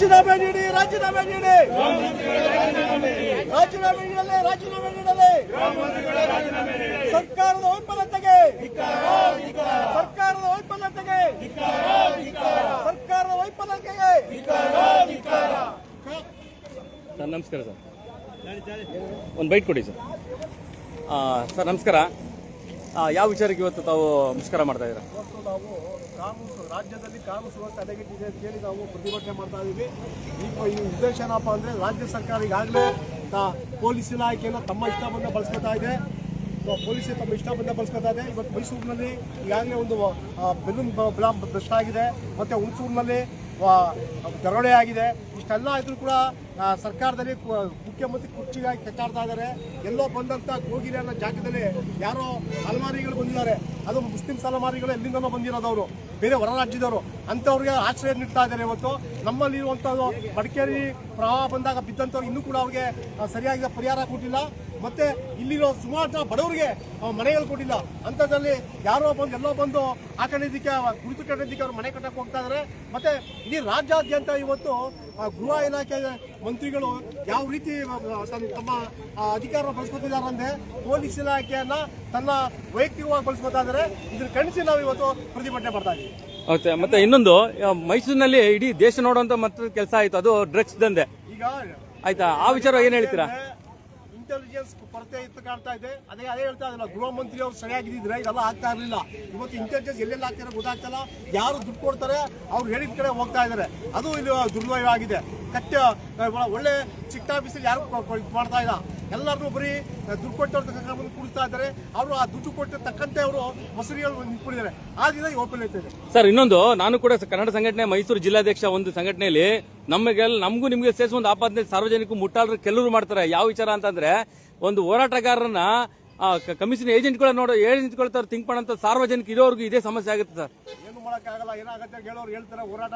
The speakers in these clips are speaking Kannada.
ರಾಜೀನಾಮೆ ನೀಡಿ ರಾಜೀನಾಮೆ ನೀಡಿ ರಾಜೀನಾಮೆ ನೀಡಲೇ ರಾಜೀನಾಮೆ ನೀಡಲೇ ಸರ್ಕಾರದ ವೈಫಲ್ಯತೆಗೆ ಸರ್ಕಾರದ ವೈಫಲ್ಯತೆಗೆ ಸರ್ಕಾರದ ವೈಫಲ್ಯತೆಗೆ ಸರ್ ನಮಸ್ಕಾರ ಸರ್, ಒಂದು ಬೈಟ್ ಕೊಡಿ ಸರ್. ಸರ್ ನಮಸ್ಕಾರ. ಯಾವ ವಿಚಾರಕ್ಕೆ ಇವತ್ತು ತಾವು ಮುಷ್ಕರ ಮಾಡ್ತಾ ಇದ್ದೀರಾ? ಇವತ್ತು ನಾವು ರಾಜ್ಯದಲ್ಲಿ ಕಾನೂನು ಸುವ್ಯವಸ್ಥೆ ಹದಗೆಟ್ಟಿದೆ ಅಂತ ಹೇಳಿ ನಾವು ಪ್ರತಿಭಟನೆ ಮಾಡ್ತಾ ಇದ್ದೀವಿ. ಈ ಉದ್ದೇಶ ಏನಪ್ಪ ಅಂದರೆ ರಾಜ್ಯ ಸರ್ಕಾರ ಈಗಾಗಲೇ ಪೊಲೀಸ್ ಇಲಾಖೆಯನ್ನು ತಮ್ಮ ಇಷ್ಟ ಬಂದ ಬಳಸ್ಕೊತಾ ಇದೆ. ಪೊಲೀಸರು ತಮ್ಮ ಇಷ್ಟ ಬಂದ ಬಳಸ್ಕೊತಾ ಇದೆ. ಇವತ್ತು ಮೈಸೂರಿನಲ್ಲಿ ಈಗಾಗಲೇ ಒಂದು ಬೆಲೂನ್ ಭ್ರಷ್ಟ ಆಗಿದೆ, ಮತ್ತು ಹುಣಸೂರಿನಲ್ಲಿ ದರೋಡೆ ಆಗಿದೆ. ಇಷ್ಟೆಲ್ಲ ಇದ್ರೂ ಕೂಡ ಸರ್ಕಾರದಲ್ಲಿ ಮುಖ್ಯಮಂತ್ರಿ ಕುರ್ಚಿಗಾಗಿ ಕಚ್ಚಾಡ್ತಾ ಇದ್ದಾರೆ. ಎಲ್ಲೋ ಬಂದಂಥ ಕೋಗಿಲೆ ಅನ್ನೋ ಜಾಗದಲ್ಲಿ ಯಾರೋ ಅಲಮಾರಿಗಳು ಬಂದಿದ್ದಾರೆ. ಅದು ಮುಸ್ಲಿಮ್ಸ್ ಅಲಮಾರಿಗಳು ಎಲ್ಲಿಂದನೋ ಬಂದಿರೋದವರು, ಬೇರೆ ಹೊರ ರಾಜ್ಯದವರು. ಅಂಥವ್ರಿಗೆ ಆಶ್ರಯ ನೀಡ್ತಾ ಇದ್ದಾರೆ. ಇವತ್ತು ನಮ್ಮಲ್ಲಿ ಇರುವಂಥದ್ದು ಮಡಿಕೇರಿ ಪ್ರವಾಹ ಬಂದಾಗ ಬಿದ್ದಂಥವ್ರು ಇನ್ನೂ ಕೂಡ ಅವ್ರಿಗೆ ಸರಿಯಾಗಿ ಪರಿಹಾರ ಕೊಟ್ಟಿಲ್ಲ. ಮತ್ತೆ ಇಲ್ಲಿರೋ ಸುಮಾರು ಜನ ಬಡವರಿಗೆ ಮನೆಗಳು ಕೊಟ್ಟಿಲ್ಲ. ಅಂಥದ್ರಲ್ಲಿ ಯಾರೋ ಬಂದು ಎಲ್ಲೋ ಬಂದು ಹಾಕೊಂಡಿದ್ದಕ್ಕೆ ಗುರುತು ಕಟ್ಟಿದ್ದಕ್ಕೆ ಅವ್ರು ಮನೆ ಕಟ್ಟಕ್ಕೆ ಹೋಗ್ತಾ ಇದ್ದಾರೆ. ಮತ್ತೆ ಇಡೀ ರಾಜ್ಯಾದ್ಯಂತ ಇವತ್ತು ಗೃಹ ಇಲಾಖೆ ಮಂತ್ರಿಗಳು ಯಾವ ರೀತಿ ತಮ್ಮ ಅಧಿಕಾರ ಬಳಸ್ಕೊತಿದ್ದಾರೆ ಅಂದ್ರೆ ಪೊಲೀಸ್ ಇಲಾಖೆಯನ್ನ ತನ್ನ ವೈಯಕ್ತಿಕವಾಗಿ ಬಳಸ್ಕೊತಾ ಇದ್ದಾರೆ. ಇದ್ರ ಖಂಡಿಸಿ ನಾವು ಇವತ್ತು ಪ್ರತಿಭಟನೆ ಮಾಡ್ತಾ ಇದ್ದೀವಿ. ಓಕೆ, ಮತ್ತೆ ಇನ್ನೊಂದು ಮೈಸೂರಿನಲ್ಲಿ ಇಡೀ ದೇಶ ನೋಡುವಂತ ಮತ್ತೆ ಕೆಲಸ ಆಯ್ತು, ಅದು ಡ್ರಗ್ಸ್ ದಂಧೆ. ಈಗ ಆಯ್ತಾ, ಆ ವಿಚಾರ ಏನ್ ಹೇಳ್ತೀರಾ? ಇಂಟೆಲಿಜೆನ್ಸ್ ಕೊರತೆ ಇತ್ತು ಕಾಣ್ತಾ ಇದೆ. ಅದೇ ಹೇಳ್ತಾ ಇದ್ರಲ್ಲ, ಗೃಹ ಮಂತ್ರಿ ಅವರು ಸರಿಯಾಗಿದ್ದಿದ್ರೆ ಇದೆಲ್ಲ ಆಗ್ತಾ ಇರಲಿಲ್ಲ. ಇವತ್ತು ಇಂಟೆಲಿಜೆನ್ಸ್ ಎಲ್ಲೆಲ್ಲ ಆಗ್ತಿರೋ ಗೊತ್ತಾಗ್ತಲ್ಲ. ಯಾರು ದುಡ್ಡು ಕೊಡ್ತಾರೆ ಅವ್ರು ಹೇಳಿದ ಕಡೆ ಹೋಗ್ತಾ ಇದ್ದಾರೆ. ಅದು ಇಲ್ಲಿ ದುರ್ದೈವ ಆಗಿದೆ. ಒಳ್ಳೆ ಚಿಕ್ಕ ಆಫೀಸಲ್ಲಿ ಯಾರು ಮಾಡ್ತಾ ಇಲ್ಲ. ಎಲ್ಲರೂ ಬರೀ ದುಡ್ಡು ಕೊಟ್ಟವ್ರ ಬಂದು ಕೂಡಿಸ್ತಾ ಇದ್ದಾರೆ. ಅವರು ಆ ದುಡ್ಡು ಕೊಟ್ಟ ತಕ್ಕಂತೆ ಅವರು ಮಸೂರಿಗಳು ನಿಂತ್ಕೊಂಡಿದ್ದಾರೆ. ಆದ್ರಿಂದ ಈ ಓಪನ್ ಇದೆ. ಸರ್ ಇನ್ನೊಂದು, ನಾನು ಕೂಡ ಕನ್ನಡ ಸಂಘಟನೆ ಮೈಸೂರು ಜಿಲ್ಲಾಧ್ಯಕ್ಷ ಒಂದು ಸಂಘಟನೆಯಲ್ಲಿ ನಮಗೂ ನಿಮಗೆ ಸೇರಿಸಿ ಒಂದು ಆಪಾದನೆ ಸಾರ್ವಜನಿಕ ಮುಟ್ಟಾಳರು ಕೆಲವರು ಮಾಡ್ತಾರೆ. ಯಾವ ವಿಚಾರ ಅಂತಂದ್ರೆ, ಒಂದು ಹೋರಾಟಗಾರರನ್ನ ಕಮಿಷನ್ ಏಜೆಂಟ್ಗಳು ಥಿಂಕ್ ಮಾಡಂತ ಸಾರ್ವಜನಿಕ ಇರೋರ್ಗು ಇದೇ ಸಮಸ್ಯೆ ಆಗುತ್ತೆ ಸರ್. ಏನು ಮಾಡಕ್ಕಾಗಲ್ಲ, ಏನಾಗುತ್ತೆ ಹೇಳೋರು ಹೇಳ್ತಾರೆ, ಹೋರಾಟ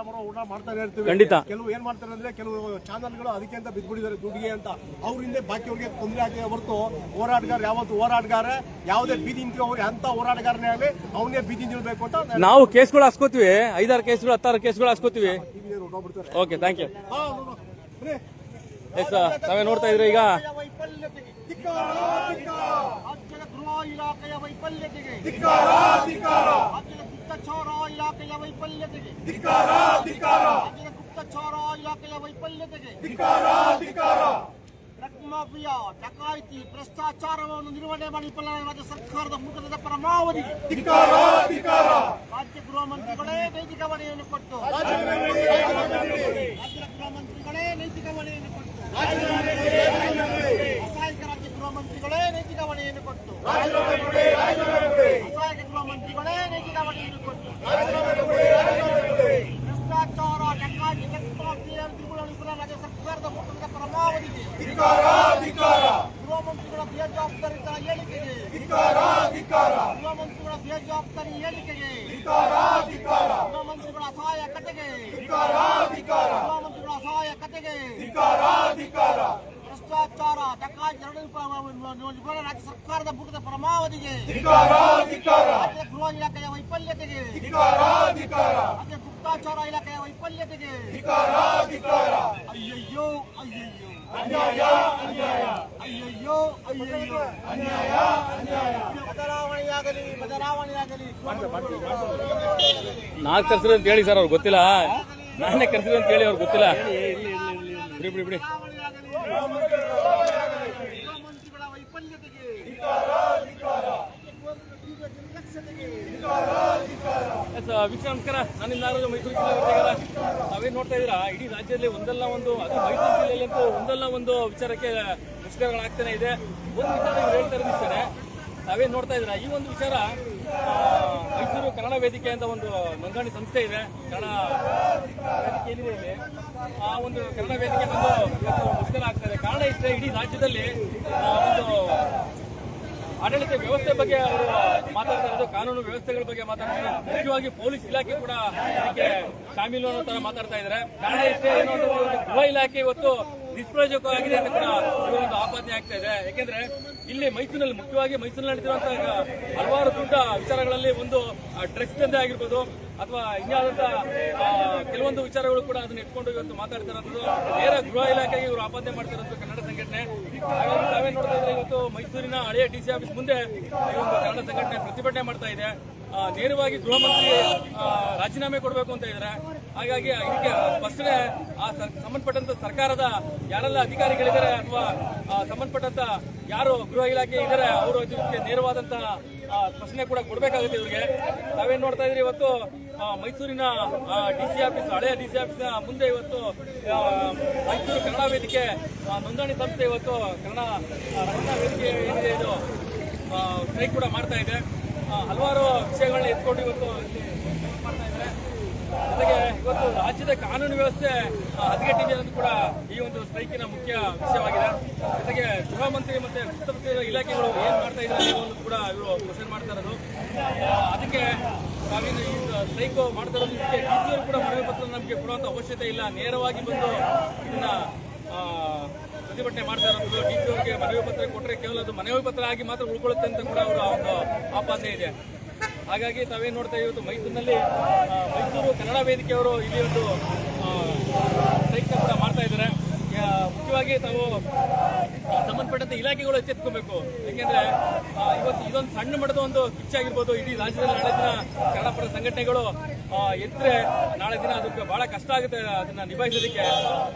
ಮಾಡ್ತಾನೆ ಇರ್ತೀವಿ. ಖಂಡಿತ. ಕೆಲವು ಏನ್ ಮಾಡ್ತಾರೆ ಅಂದ್ರೆ, ಕೆಲವು ಚಾನಲ್ಗಳು ಅದಕ್ಕೆ ಅಂತ ಬಿದ್ದುಬಿಟ್ಟಿದ್ದಾರೆ ದುಡ್ಡಿಗೆ ಅಂತ. ಅವ್ರಿಂದ ಬಾಕಿಯವ್ರಿಗೆ ತೊಂದರೆ ಆಗಿದೆ ಹೊರತು ಹೋರಾಟಗಾರ ಯಾವತ್ತು ಹೋರಾಟಗಾರ ಯಾವುದೇ ಬೀದಿ ನಿಂತಿರೋರು ಅಂತ ಹೋರಾಟಗಾರನೇ ಆಗಲಿ ಅವನೇ ಬೀದಿ ನಿಲ್ಬೇಕು ಅಂತ ನಾವು ಕೇಸ್ಗಳು ಹಾಸ್ಕೋತೀವಿ. 5-6 ಕೇಸ್ಗಳು 10 ಕೇಸ್ಗಳು ಹಾಸ್ಕೋತೀವಿ. Okay, thank you. ತಾವೇ ನೋಡ್ತಾ ಇದ್ರೆ ಈಗ ರಾಜ್ಯದ ಗೃಹ ಇಲಾಖೆಯ ವೈಫಲ್ಯತೆಗೆ, ರಾಜ್ಯದ ಗುಪ್ತಚರ ಇಲಾಖೆಯ ವೈಫಲ್ಯತೆಗೆ, ರಾಜ್ಯದ ಗುಪ್ತಚರ ಇಲಾಖೆಯ ವೈಫಲ್ಯತೆಗೆ, ಡ್ರಗ್ ಮಾಫಿಯಾ, ಡಕಾಯಿತಿ, ಭ್ರಷ್ಟಾಚಾರವನ್ನು ನಿರ್ವಹಣೆ ಮಾಡಿ ರಾಜ್ಯ ಸರ್ಕಾರದ ಮುಖದ ಪರಮಾವಧಿಗೆ ರಾಜ್ಯ ಗೃಹ ಮಂತ್ರಿಗಳೇ ನೈತಿಕ ಹೊಣೆಯನ್ನು ಕೊಟ್ಟು ರಾಜ್ಯದ ಗೃಹ ಮಂತ್ರಿಗಳೇ ನೈತಿಕ ಹೊಣೆಯನ್ನು ಕೊಟ್ಟು ಅಸಹಾಯಕ ರಾಜ್ಯ ಗೃಹ ಮಂತ್ರಿಗಳೇ ನೈತಿಕ ಹೊಣೆಯನ್ನು ಕೊಟ್ಟು ಅಸಹಾಯಕ ಗೃಹ ಮಂತ್ರಿಗಳೇ ನೈತಿಕ ಹೊಣೆಯನ್ನು ಕೊಟ್ಟು ಭ್ರಷ್ಟಾಚಾರ, ಡಕಾಯಿತಿ, ರಾಜ್ಯ ಸರ್ಕಾರದ ಮುಖದ ಪರಮಾವಧಿಗೆ ಗೃಹ ಮಂತ್ರಿಗಳ ಬೇಜವಾಬ್ದಾರಿತ ಹೇಳಿಕೆಗೆ ಗೃಹ ಮಂತ್ರಿಗಳ ಬೇಜವಾಬ್ದಾರಿ ಹೇಳಿಕೆಗೆ ಗೃಹ ಮಂತ್ರಿಗಳ ಅಸಹಾಯಕತೆಗೆ ಗೃಹ ಮಂತ್ರಿಗಳ ಅಸಹಾಯಕತೆಗೆ ಭ್ರಷ್ಟಾಚಾರ, ಡಕಾಯಿತಿ ರಾಜ್ಯ ಸರ್ಕಾರದ ಮುಖದ ಪರಮಾವಧಿಗೆ ರಾಜ್ಯ ಗೃಹ ಇಲಾಖೆಯ ವೈಫಲ್ಯತೆಗೆ ರಾಜ್ಯ ಗುಪ್ತಾಚಾರ ಇಲಾಖೆಯ ವೈಫಲ್ಯತೆಗೆ ಅಯ್ಯಯ್ಯೋ ಅಯ್ಯಯ್ಯೋ ಅಯ್ಯಯ್ಯೋ ಅಯ್ಯಯ್ಯೋ ಬದಲಾವಣೆಯಾಗಲಿ ಬದಲಾವಣೆಯಾಗಲಿ. ನಾನ್ ಕರ್ಸಿದ್ರು ಅಂತ ಹೇಳಿ ಸರ್, ಅವ್ರಿಗೆ ಗೊತ್ತಿಲ್ಲ. ನಾನೇ ಕರ್ಸಿದ್ರು ಅಂತ ಹೇಳಿ ಅವ್ರಿಗೆ ಗೊತ್ತಿಲ್ಲ. ಬಿಡಿ. ಮಂತ್ರಿಗಳ ವೈಫಲ್ಯತೆಗೆ ವೀಕ್ಷಕ ನಮಸ್ಕಾರ, ನಾನಿಂದ ಮೈಸೂರು ಜಿಲ್ಲೆ. ತಾವೇನ್ ನೋಡ್ತಾ ಇದ್ದೀರಾ, ಇಡೀ ರಾಜ್ಯದಲ್ಲಿ ಒಂದಲ್ಲ ಒಂದು, ಅದು ಮೈಸೂರು ಜಿಲ್ಲೆಯಲ್ಲಿ ಅಂತೂ ಒಂದಲ್ಲ ಒಂದು ವಿಚಾರಕ್ಕೆ ಮುಷ್ಕರಗಳಾಗ್ತಾನೆ ಇದೆ. ಒಂದು ವಿಚಾರ ಹೇಳ್ತಾ ಇರ್ತಾರೆ, ತಾವೇನ್ ನೋಡ್ತಾ ಇದ್ದೀರಾ, ಈ ಒಂದು ವಿಚಾರ ಮೈಸೂರು ಕನ್ನಡ ವೇದಿಕೆ ಅಂತ ಒಂದು ನೋಂದಣಿ ಸಂಸ್ಥೆ ಇದೆ. ಕನ್ನಡ ವೇದಿಕೆ ಏನಿದೆ ಇಲ್ಲಿ, ಆ ಒಂದು ಕನ್ನಡ ವೇದಿಕೆ ಬಂದು ಇವತ್ತು ಮುಷ್ಕರ ಆಗ್ತಾ ಇದೆ. ಕಾರಣ ಇಷ್ಟೇ, ಇಡೀ ರಾಜ್ಯದಲ್ಲಿ ಒಂದು ಆಡಳಿತ ವ್ಯವಸ್ಥೆ ಬಗ್ಗೆ ಅವರು ಮಾತಾಡ್ತಾ ಇರೋದು, ಕಾನೂನು ವ್ಯವಸ್ಥೆಗಳ ಬಗ್ಗೆ ಮಾತಾಡ್ತಾರೆ. ಮುಖ್ಯವಾಗಿ ಪೊಲೀಸ್ ಇಲಾಖೆ ಕೂಡ ಇದಕ್ಕೆ ಶಾಮೀಲು ಅನ್ನೋ ತರ ಮಾತಾಡ್ತಾ ಇದ್ದಾರೆ. ಕಾರಣ ಇಷ್ಟೇ, ಗೃಹ ಇಲಾಖೆ ಇವತ್ತು ನಿಷ್ಪ್ರಯೋಜಕವಾಗಿದೆ ಅಂತ ಕೂಡ ಒಂದು ಆಪಾದನೆ ಆಗ್ತಾ ಇದೆ. ಯಾಕೆಂದ್ರೆ ಇಲ್ಲಿ ಮೈಸೂರಿನಲ್ಲಿ, ಮುಖ್ಯವಾಗಿ ಮೈಸೂರಿನಲ್ಲಿ ನಡೆದಿರುವಂತಹ ಹಲವಾರು ದೊಡ್ಡ ವಿಚಾರಗಳಲ್ಲಿ ಒಂದು ಡ್ರಗ್ಸ್ ದಂಧೆ ಆಗಿರ್ಬೋದು, ಅಥವಾ ಇನ್ಯಾವುದಂತ ಕೆಲವೊಂದು ವಿಚಾರಗಳು ಕೂಡ ಅದನ್ನ ಇಟ್ಕೊಂಡು ಇವತ್ತು ಮಾತಾಡ್ತಿರೋದು ನೇರ ಗೃಹ ಇಲಾಖೆಗೆ ಇವರು ಆಪಾದನೆ ಮಾಡ್ತಿರೋದು ಕನ್ನಡ ಸಂಘಟನೆ. ಹಾಗಾಗಿ ನಾವೇ ನೋಡ್ತಾ ಇದ್ರೆ ಇವತ್ತು ಮೈಸೂರಿನ ಹಳೆಯ ಡಿಸಿ ಆಫೀಸ್ ಮುಂದೆ ಈ ಒಂದು ಕನ್ನಡ ಸಂಘಟನೆ ಪ್ರತಿಭಟನೆ ಮಾಡ್ತಾ ಇದೆ. ನೇರವಾಗಿ ಗೃಹ ಮಂತ್ರಿ ರಾಜೀನಾಮೆ ಕೊಡಬೇಕು ಅಂತ ಇದ್ದಾರೆ. ಹಾಗಾಗಿ ಇದಕ್ಕೆ ಸ್ಪಷ್ಟನೆ ಸಂಬಂಧಪಟ್ಟಂತ ಸರ್ಕಾರದ ಯಾರೆಲ್ಲ ಅಧಿಕಾರಿಗಳಿದ್ದಾರೆ ಅಥವಾ ಸಂಬಂಧಪಟ್ಟಂತ ಯಾರು ಗೃಹ ಇಲಾಖೆ ಇದ್ದಾರೆ ಅವರು ಇದಕ್ಕೆ ನೇರವಾದಂತಹ ಸ್ಪಷ್ಟನೆ ಕೂಡ ಕೊಡಬೇಕಾಗುತ್ತೆ ಇವರಿಗೆ. ನಾವೇನ್ ನೋಡ್ತಾ ಇದ್ರಿ ಇವತ್ತು ಮೈಸೂರಿನ ಡಿಸಿ ಆಫೀಸ್ ಹಳೆಯ ಡಿಸಿ ಆಫೀಸ್ನ ಮುಂದೆ ಇವತ್ತು ಮೈಸೂರು ಕನ್ನಡ ವೇದಿಕೆ ನೋಂದಣಿ ಸಂಸ್ಥೆ ಇವತ್ತು ಕನ್ನಡ ರಕ್ಷಣಾ ವೇದಿಕೆ ಏನಿದೆ ಇದು ಸ್ಟ್ರೈಕ್ ಕೂಡ ಮಾಡ್ತಾ ಇದೆ. ಹಲವಾರು ವಿಷಯಗಳನ್ನ ಎತ್ಕೊಂಡು ಇವತ್ತು ಮಾಡ್ತಾ ಇದ್ದಾರೆ. ಜೊತೆಗೆ ಇವತ್ತು ರಾಜ್ಯದ ಕಾನೂನು ವ್ಯವಸ್ಥೆ ಹದಗೆಟ್ಟಿದೆ ಅನ್ನೋದು ಕೂಡ ಈ ಒಂದು ಸ್ಟ್ರೈಕಿನ ಮುಖ್ಯ ವಿಷಯವಾಗಿದೆ. ಜೊತೆಗೆ ಗೃಹ ಮಂತ್ರಿ ಮತ್ತೆ ಗುಪ್ತಚರ ಇಲಾಖೆಗಳು ಏನ್ ಮಾಡ್ತಾ ಇದ್ದಾರೆ ಅನ್ನೋದು ಕೂಡ ಇವರು ಕ್ವಶನ್ ಮಾಡ್ತಾ ಇರೋದು. ಅದಕ್ಕೆ ನಾವೇನು ಈ ಸ್ಟ್ರೈಕ್ ಮಾಡ್ತಾ ಇರೋದಕ್ಕೆ ಡಿಸಿಯವರು ಕೂಡ ಮನವಿ ಪತ್ರ ನಮಗೆ ಕೊಡುವಂತ ಅವಶ್ಯಕತೆ ಇಲ್ಲ. ನೇರವಾಗಿ ಬಂದು ಇದನ್ನ ಪ್ರತಿಭಟನೆ ಮಾಡ್ತಾ ಇರೋದು. ಡಿಸಿ ಅವರಿಗೆ ಮನವಿ ಪತ್ರ ಕೊಟ್ಟರೆ ಕೇವಲ ಅದು ಮನವಿ ಪತ್ರ ಆಗಿ ಮಾತ್ರ ಉಳ್ಕೊಳ್ಳುತ್ತೆ ಅಂತ ಕೂಡ ಅವರ ಒಂದು ಆಪಾದನೆ ಇದೆ. ಹಾಗಾಗಿ ತಾವೇನು ನೋಡ್ತಾ ಇವತ್ತು ಮೈಸೂರಿನಲ್ಲಿ ಮೈಸೂರು ಕನ್ನಡ ವೇದಿಕೆಯವರು ಇಲ್ಲಿ ಒಂದು ಸ್ಟ್ರೈಕ್ ಕೂಡ ಮಾಡ್ತಾ ಇದ್ದಾರೆ. ಮುಖ್ಯವಾಗಿ ತಾವು ಸಂಬಂಧಪಟ್ಟಂತೆ ಇಲಾಖೆಗಳು ಎಚ್ಚೆತ್ಕೋಬೇಕು. ಯಾಕೆಂದ್ರೆ ಇವತ್ತು ಇದೊಂದು ಸಣ್ಣ ಮಟ್ಟದ ಒಂದು ಕಿಚ್ಚಾಗಿರ್ಬೋದು. ಇಡೀ ರಾಜ್ಯದಲ್ಲಿ ನಾಳೆ ದಿನ ಕನ್ನಡ ಪರ ಸಂಘಟನೆಗಳು ಎತ್ತರೆ ನಾಳೆ ದಿನ ಅದಕ್ಕೆ ಬಹಳ ಕಷ್ಟ ಆಗುತ್ತೆ ಅದನ್ನ ನಿಭಾಯಿಸೋದಕ್ಕೆ.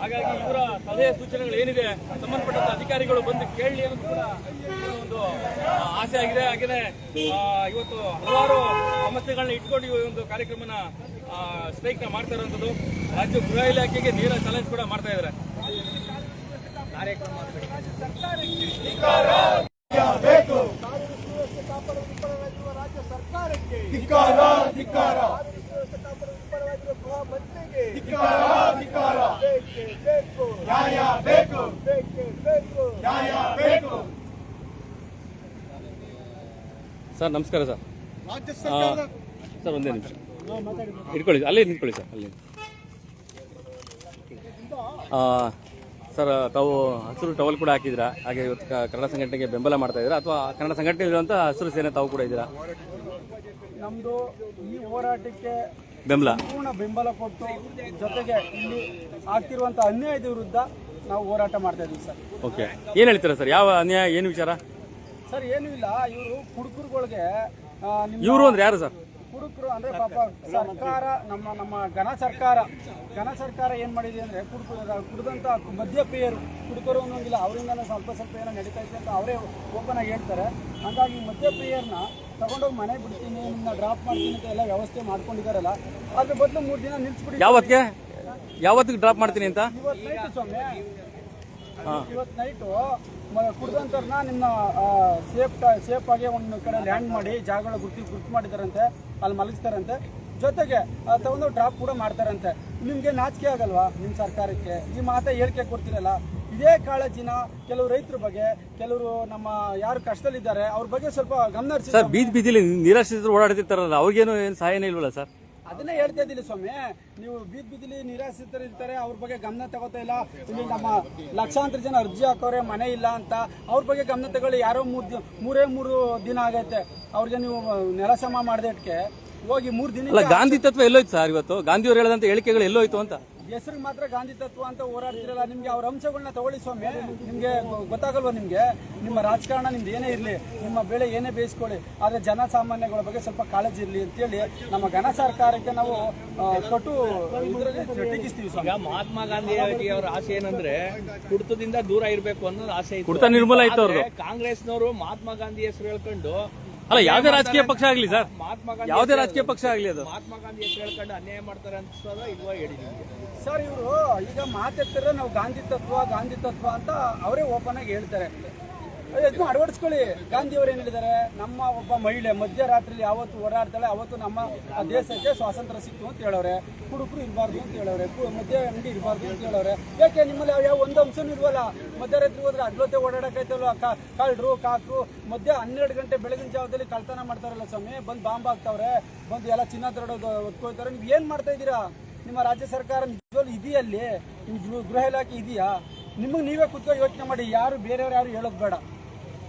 ಹಾಗಾಗಿ ಇವರ ಸಲಹೆ ಸೂಚನೆಗಳು ಏನಿದೆ ಸಂಬಂಧಪಟ್ಟಂತ ಅಧಿಕಾರಿಗಳು ಬಂದು ಕೇಳಲಿ ಅನ್ನೋದು ಕೂಡ ಒಂದು ಆಸೆ ಆಗಿದೆ. ಹಾಗೆಯೇ ಇವತ್ತು ಹಲವಾರು ಸಮಸ್ಯೆಗಳನ್ನ ಇಟ್ಕೊಂಡು ಈ ಒಂದು ಕಾರ್ಯಕ್ರಮನ ಸ್ಟ್ರೈಕ್ ನ ಮಾಡ್ತಾ ಇರುವಂತದ್ದು. ರಾಜ್ಯ ಗೃಹ ಇಲಾಖೆಗೆ ನೇರ ಚಾಲೆಂಜ್ ಕೂಡ ಮಾಡ್ತಾ ಇದ್ದಾರೆ. ರಾಜ್ಯ ಸರ್ಕಾರಕ್ಕೆ ಸರ್ ನಮಸ್ಕಾರ ಸರ್. ರಾಜ್ಯ ಸರ್ಕಾರ ಸರ್ ಒಂದೇ ನಿಮಿಷ ಇಟ್ಕೊಳ್ಳಿ, ಅಲ್ಲೇ ನಿಂತ್ಕೊಳ್ಳಿ ಸರ್. ಅಲ್ಲಿ ಸರ್ ತಾವು ಹಸಿರು ಟವಲ್ ಕೂಡ ಹಾಕಿದ್ದೀರಾ. ಹಾಗೆ ಇವತ್ತು ಕನ್ನಡ ಸಂಘಟನೆಗೆ ಬೆಂಬಲ ಮಾಡ್ತಾ ಇದ್ದೀರಾ ಅಥವಾ ಕನ್ನಡ ಸಂಘಟನೆ ಇರುವಂತ ಹಸಿರು ಸೇನೆ ತಾವು ಕೂಡ ಇದ್ದೀರಾ? ನಮ್ದು ಈ ಹೋರಾಟಕ್ಕೆ ಬೆಂಬಲ ಪೂರ್ಣ ಬೆಂಬಲ ಕೊಟ್ಟು ಜೊತೆಗೆ ಇಲ್ಲಿ ಆಗ್ತಿರುವಂತಹ ಅನ್ಯಾಯದ ವಿರುದ್ಧ ನಾವು ಹೋರಾಟ ಮಾಡ್ತಾ ಇದ್ದೀವಿ ಸರ್. ಓಕೆ, ಏನ್ ಹೇಳ್ತೀರಾ ಸರ್? ಯಾವ ಅನ್ಯಾಯ, ಏನು ವಿಚಾರ? ಸರ್ ಏನೂ ಇಲ್ಲ, ಇವರು ಕುಡುಕರುಗಳಿಗೆ ಇವರು ಅಂದ್ರೆ ಯಾರು ಸರ್? ಕುಡುಕರು ಅಂದ್ರೆ ಪಾಪ ಸರ್ಕಾರ ನಮ್ಮ ಘನ ಸರ್ಕಾರ ಏನ್ ಮಾಡಿದೆ ಅಂದ್ರೆ ಕುಡಿದಂತ ಮದ್ಯಪ್ರಿಯರು ಕುಡುಕರು ಅನ್ನೋಂಗಿಲ್ಲ, ಅವರಿಂದನೇ ಸ್ವಲ್ಪ ಏನೋ ನಡೀತಾ ಇದೆ ಅಂತ ಅವರೇ ಓಪನ್ ಆಗಿ ಹೇಳ್ತಾರೆ. ಹಂಗಾಗಿ ಮದ್ಯಪ್ರಿಯರನ್ನ ತಗೊಂಡೋಗಿ ಮನೆ ಬಿಡ್ತೀನಿ, ನಿಮ್ಮನ್ನ ಡ್ರಾಪ್ ಮಾಡ್ತೀನಿ ಅಂತ ಎಲ್ಲ ವ್ಯವಸ್ಥೆ ಮಾಡ್ಕೊಂಡಿದಾರಲ್ಲ, ಅದ್ರ ಬದಲು 3 ದಿನ ನಿಲ್ಸ್ಬಿಡಿ. ಯಾವತ್ತಿಗೆ ಡ್ರಾಪ್ ಮಾಡ್ತೀನಿ ಅಂತ? ಇವತ್ತು ನೈಟ್ ಸ್ವಾಮಿ, ಇವತ್ತು ನೈಟು ಕುಡ್ದಂತವ್ರನ್ನ ನಿಮ್ಮ ಸೇಫ್ ಆಗಿ ಒಂದು ಕಡೆ ಲ್ಯಾಂಡ್ ಮಾಡಿ ಜಾಗಗಳ ಗುರ್ತು ಮಾಡಿದಾರಂತೆ, ಅಲ್ಲಿ ಮಲಗಿಸ್ತಾರಂತೆ. ಜೊತೆಗೆ ತಗೊಂಡು ಡ್ರಾಪ್ ಕೂಡ ಮಾಡ್ತಾರಂತೆ. ನಿಮ್ಗೆ ನಾಚಿಕೆ ಆಗಲ್ವಾ ನಿಮ್ಮ ಸರ್ಕಾರಕ್ಕೆ? ಈ ಮಾತಾ ಹೇಳಿಕೆ ಕೊಡ್ತೀರಲ್ಲ, ಇದೇ ಕಾಳಜಿನ ಕೆಲವು ರೈತರ ಬಗ್ಗೆ, ಕೆಲವರು ನಮ್ಮ ಯಾರು ಕಷ್ಟದಲ್ಲಿದ್ದಾರೆ ಅವ್ರ ಬಗ್ಗೆ ಸ್ವಲ್ಪ ಗಮನ ಹರಿಸಿ. ಸರ್ ಬೀದಿಲಿ ನಿರಾಶ್ರಿತರು ಓಡಾಡ್ತಿರ್ತಾರಲ್ಲ, ಅವ್ರಿಗೇನು ಏನು ಸಹಾಯನೇ ಇಲ್ವಲ್ಲ ಸರ್? ಅದನ್ನೇ ಹೇಳ್ತಾ ಇದ್ದಿಲ್ಲ ಸ್ವಾಮಿ, ನೀವು ಬೀದಿಲಿ ನಿರಾಶ್ರಿತರು ಇರ್ತಾರೆ, ಅವ್ರ ಬಗ್ಗೆ ಗಮನ ತಗೋತಾ ಇಲ್ಲ. ಇಲ್ಲಿ ನಮ್ಮ ಲಕ್ಷಾಂತರ ಜನ ಅರ್ಜಿ ಹಾಕೋರೆ, ಮನೆ ಇಲ್ಲ ಅಂತ, ಅವ್ರ ಬಗ್ಗೆ ಗಮನ ತಗೊಳ್ಳಿ. ಯಾರೋ 3 ದಿನ ಆಗೈತೆ ಅವ್ರಿಗೆ ನೀವು ನೆಲ ಸಮ ಮಾಡದೇಟ್ಗೆ ಹೋಗಿ 3 ದಿನ. ಗಾಂಧಿ ತತ್ವ ಎಲ್ಲೋಯ್ತು ಸರ್? ಇವತ್ತು ಗಾಂಧಿಯವರು ಹೇಳಿದಂತ ಹೇಳಿಕೆಗಳು ಎಲ್ಲೋಯ್ತು ಅಂತ? ಹೆಸರಿಗೆ ಮಾತ್ರ ಗಾಂಧಿ ತತ್ವ ಅಂತ ಹೋರಾಡ್ತಿರಲ್ಲ. ನಿಮ್ಗೆ ಅವ್ರ ಅಂಶಗಳನ್ನ ತಗೊಳ್ಳಿ ಸ್ವಾಮಿ, ನಿಮ್ಗೆ ಗೊತ್ತಾಗಲ್ವ? ನಿಮ್ಗೆ ನಿಮ್ಮ ರಾಜಕಾರಣ ನಿಮ್ದು ಏನೇ ಇರಲಿ, ನಿಮ್ಮ ಬೆಳೆ ಏನೇ ಬೇಯಿಸ್ಕೊಳ್ಳಿ, ಆದ್ರೆ ಜನಸಾಮಾನ್ಯಗಳ ಬಗ್ಗೆ ಸ್ವಲ್ಪ ಕಾಳಜಿ ಇರಲಿ ಅಂತೇಳಿ ನಮ್ಮ ಘನ ಸರ್ಕಾರಕ್ಕೆ ನಾವು ಕಟ್ಟು ಟೀಕಿಸ್ತೀವಿ ಸ್ವಾಮಿ. ಮಹಾತ್ಮ ಗಾಂಧಿ ಅವರ ಆಸೆ ಏನಂದ್ರೆ ಕುಡಿತದಿಂದ ದೂರ ಇರಬೇಕು ಅನ್ನೋದು ಆಸೆ ಇತ್ತು. ಕುಡಿತ ನಿರ್ಮೂಲ ಇತ್ತು ಅವ್ರದ್ದು. ಕಾಂಗ್ರೆಸ್ನವರು ಮಹಾತ್ಮ ಗಾಂಧಿ ಹೆಸರು ಹೇಳ್ಕೊಂಡು, ಅಲ್ಲ ಯಾವುದೇ ರಾಜಕೀಯ ಪಕ್ಷ ಆಗ್ಲಿ ಸರ್, ಮಹಾತ್ಮ ಗಾಂಧಿ ಯಾವುದೇ ರಾಜಕೀಯ ಪಕ್ಷ ಆಗ್ಲಿ, ಅದು ಮಹಾತ್ಮ ಗಾಂಧಿ ಹೆಸರು ಹೇಳ್ಕೊಂಡು ಅನ್ಯಾಯ ಮಾಡ್ತಾರೆ ಅನ್ಸೋದ ಇಲ್ವಾ ಹೇಳಿ ಸರ್. ಇವರು ಈಗ ಮಾತಾಡ್ತಾರೆ ನಾವು ಗಾಂಧಿ ತತ್ವ ಅಂತ ಅವರೇ ಓಪನ್ ಆಗಿ ಹೇಳ್ತಾರೆ. ಇದನ್ನು ಅಳವಡಿಸ್ಕೊಳ್ಳಿ. ಗಾಂಧಿಯವರು ಏನ್ ಹೇಳಿದ್ದಾರೆ? ನಮ್ಮ ಒಬ್ಬ ಮಹಿಳೆ ಮಧ್ಯರಾತ್ರಿಯಲ್ಲಿ ಯಾವತ್ತು ಹೋರಾಡ್ತಾಳೆ ಅವತ್ತು ನಮ್ಮ ದೇಶಕ್ಕೆ ಸ್ವಾತಂತ್ರ್ಯ ಸಿಕ್ತು ಅಂತ ಹೇಳವ್ರೆ. ಕುಡುಕರು ಇರಬಾರ್ದು ಅಂತ ಹೇಳವ್ರೆ, ಮದ್ಯ ಅಂಗಡಿ ಇರಬಾರ್ದು ಅಂತ ಹೇಳವ್ರೆ. ಯಾಕೆ ನಿಮ್ಮಲ್ಲಿ ಯಾವ ಒಂದು ಅಂಶನೂ ಇಲ್ವಲ್ಲ? ಮಧ್ಯರಾತ್ರಿ ಹೋದ್ರೆ ಅಗ್ಲತೆ ಓಡಾಡಕೈತಲ್ವ, ಕಳ್ಳರು ಕಾಕರು ಮಧ್ಯ 12 ಗಂಟೆ ಬೆಳಗಿನ ಜಾವದಲ್ಲಿ ಕಳ್ತನ ಮಾಡ್ತಾರಲ್ಲ ಸ್ವಾಮಿ, ಬಂದು ಬಾಂಬ್ ಹಾಕ್ತಾವ್ರೆ, ಬಂದು ಎಲ್ಲ ಚಿನ್ನ ತರೋದು ಒತ್ಕೊಳ್ತಾರೆ. ನೀವು ಏನ್ ಮಾಡ್ತಾ ಇದ್ದೀರಾ? ನಿಮ್ಮ ರಾಜ್ಯ ಸರ್ಕಾರ ನಿಜವಾಗ್ಲೂ ಇದೆಯಲ್ಲಿ? ನಿಮ್ಮ ಗೃಹ ಇಲಾಖೆ ಇದೆಯಾ? ನಿಮಗೆ ನೀವೇ ಕುತ್ಕೊಂಡು ಯೋಚನೆ ಮಾಡಿ. ಯಾರು ಬೇರೆಯವ್ರು ಯಾರು ಹೇಳೋದು ಬೇಡ.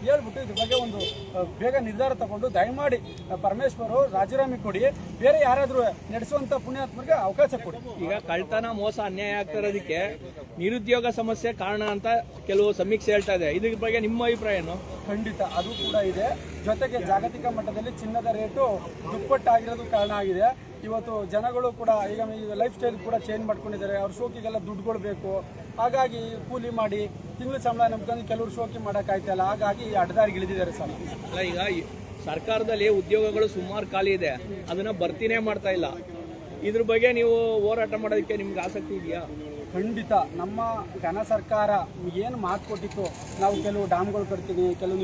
ಹೇಳ್ಬಿಟ್ಟು ಇದ್ರ ಬಗ್ಗೆ ಒಂದು ಬೇಗ ನಿರ್ಧಾರ ತಗೊಂಡು ದಯಮಾಡಿ ಪರಮೇಶ್ವರ್ ರಾಜೀನಾಮೆ ಕೊಡಿ, ಬೇರೆ ಯಾರಾದರೂ ನಡೆಸುವಂತ ಪುಣ್ಯಾತ್ಮರಿಗೆ ಅವಕಾಶ ಕೊಡಿ. ಈಗ ಕಳ್ತನ, ಮೋಸ, ಅನ್ಯಾಯ ಆಗ್ತಾ ಇರೋದಕ್ಕೆ ನಿರುದ್ಯೋಗ ಸಮಸ್ಯೆ ಕಾರಣ ಅಂತ ಕೆಲವು ಸಮೀಕ್ಷೆ ಹೇಳ್ತಾ ಇದೆ. ಇದ್ರ ಬಗ್ಗೆ ನಿಮ್ಮ ಅಭಿಪ್ರಾಯ ಏನು? ಖಂಡಿತ ಅದು ಕೂಡ ಇದೆ. ಜೊತೆಗೆ ಜಾಗತಿಕ ಮಟ್ಟದಲ್ಲಿ ಚಿನ್ನದ ರೇಟು ದುಪ್ಪಟ್ಟಾಗಿರೋದು ಕಾರಣ ಆಗಿದೆ. ಇವತ್ತು ಜನಗಳು ಕೂಡ ಈಗ ಲೈಫ್ ಸ್ಟೈಲ್ ಕೂಡ ಚೇಂಜ್ ಮಾಡ್ಕೊಂಡಿದ್ದಾರೆ. ಅವ್ರ ಶೋಕಿಗೆಲ್ಲ ದುಡ್ಡುಗಳು ಬೇಕು, ಹಾಗಾಗಿ ಕೂಲಿ ಮಾಡಿ ತಿಂಗಳ ಸಂಬಳ ನಂಬ್ಕೊಂಡು ಕೆಲವರು ಶೋಕಿ ಮಾಡೋಕ್ಕಾಯ್ತಲ್ಲ, ಹಾಗಾಗಿ ಅಡ್ಡದಾರಿಗೆ ಇಳಿದಿದ್ದಾರೆ ಸರ್. ಅಲ್ಲ, ಈಗ ಸರ್ಕಾರದಲ್ಲಿ ಉದ್ಯೋಗಗಳು ಸುಮಾರು ಖಾಲಿ ಇದೆ, ಅದನ್ನ ಭರ್ತಿನೇ ಮಾಡ್ತಾ ಇಲ್ಲ. ಇದ್ರ ಬಗ್ಗೆ ನೀವು ಹೋರಾಟ ಮಾಡೋದಕ್ಕೆ ನಿಮ್ಗೆ ಆಸಕ್ತಿ ಇದೆಯಾ? ಖಂಡಿತ. ನಮ್ಮ ಘನ ಸರ್ಕಾರ ಏನು ಮಾತು ಕೊಟ್ಟಿತ್ತು, ನಾವು ಕೆಲವು ಡ್ಯಾಮ್ಗಳು ಕಟ್ತೀನಿ, ಕೆಲವು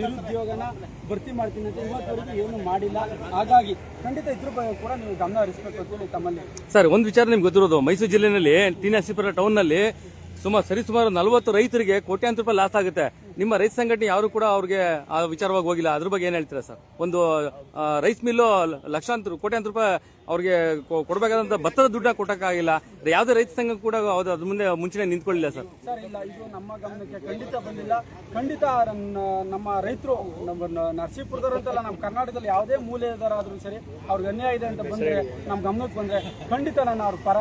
ನಿರುದ್ಯೋಗನ ಭರ್ತಿ ಮಾಡ್ತೀನಿ ಅಂತ ಇವತ್ತವರೆಗೂ ಏನು ಮಾಡಿಲ್ಲ. ಹಾಗಾಗಿ ಖಂಡಿತ ಇದ್ರ ಬಗ್ಗೆ ಕೂಡ ನೀವು ಗಮನ ಹರಿಸಬೇಕು ಅಂತ ತಮ್ಮಲ್ಲಿ. ಸರ್, ಒಂದು ವಿಚಾರ ನಿಮ್ಗೆ ಗೊತ್ತಿರೋದು, ಮೈಸೂರು ಜಿಲ್ಲೆಯಲ್ಲಿ ಟಿ ನರಸೀಪುರ ಟೌನ್ ನಲ್ಲಿ ಸರಿಸುಮಾರು 40 ರೈತರಿಗೆ ಕೋಟ್ಯಾಂತರ ರೂಪಾಯಿ ಲಾಸ್ ಆಗುತ್ತೆ. ನಿಮ್ಮ ರೈತ ಸಂಘಟನೆ ಯಾರು ಕೂಡ ಅವ್ರಿಗೆ ಆ ವಿಚಾರವಾಗಿ ಹೋಗಿಲ್ಲ. ಅದ್ರ ಬಗ್ಗೆ ಏನ್ ಹೇಳ್ತೀರಾ ಸರ್? ಒಂದು ರೈಸ್ ಮಿಲ್ಲು ಲಕ್ಷಾಂತರ ಕೋಟ್ಯಾಂತರ ರೂಪಾಯಿ ಅವ್ರಿಗೆ ಕೊಡಬೇಕಾದಂತ ಭತ್ತದ ದುಡ್ಡ ಕೊಟ್ಟಕ್ಕಾಗಿಲ್ಲ. ಯಾವುದೇ ರೈತ ಸಂಘ ಕೂಡ ಅದ್ರ ಮುಂದೆ ಮುಂಚೆನೆ ನಿಂತ್ಕೊಳ್ಳಿಲ್ಲ ಸರ್. ಸರ್ ಇಲ್ಲ, ಇದು ನಮ್ಮ ಗಮನಕ್ಕೆ ಖಂಡಿತ ಬಂದಿಲ್ಲ. ಖಂಡಿತ ನಮ್ಮ ರೈತರು, ನಮ್ಮ ನರಸೀಪುರದವರಂತಲ್ಲ, ನಮ್ಮ ಕರ್ನಾಟಕದಲ್ಲಿ ಯಾವುದೇ ಮೂಲೆಯದಾರಾದ್ರೂ ಸರಿ, ಅವ್ರಿಗೆ ಅನ್ಯಾಯ ಇದೆ ಅಂತ ಬಂದ್ರೆ, ನಮ್ಮ ಗಮನಕ್ಕೆ ಬಂದ್ರೆ ಖಂಡಿತ ನಾನು ಅವ್ರ ಪರ,